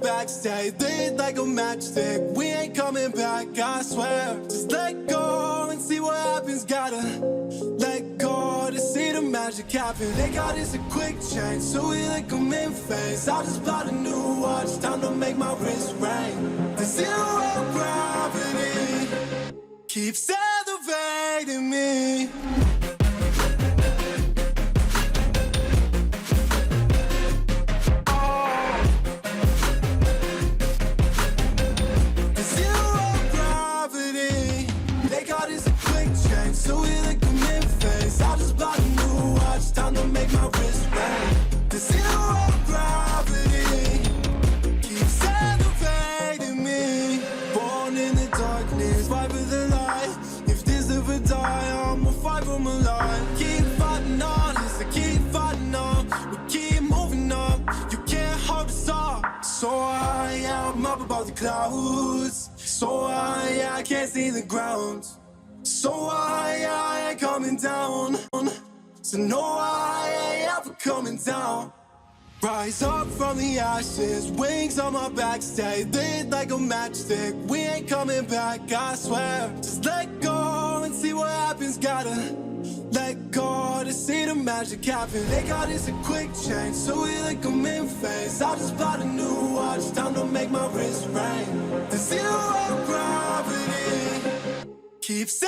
backstage, lit like a matchstick. We ain't coming back, I swear. Just let go and see what happens. Gotta let go to see the magic happen. They got us a quick change, so we like them in phase. I just bought a new watch, time to make my wrist ring. The zero gravity keeps elevating me. So we like them in phase. I just bought a new watch, time to make my wrist ring. The zero gravity keeps elevating me. Born in the darkness, fight for the light. If this ever die, I'ma fight for my life. Keep fighting on, yes, I keep fighting on. We keep moving up, you can't hold us up. So I'm up above the clouds. So I can't see the ground. So I ain't coming down. So no, I ain't ever coming down. Rise up from the ashes, wings on my back, stay lit like a matchstick. We ain't coming back, I swear. Just let go and see what happens. Gotta let go to see the magic happen. They got us a quick change, so we like them in phase. I just bought a new watch, time to make my wrist ring. The zero gravity keeps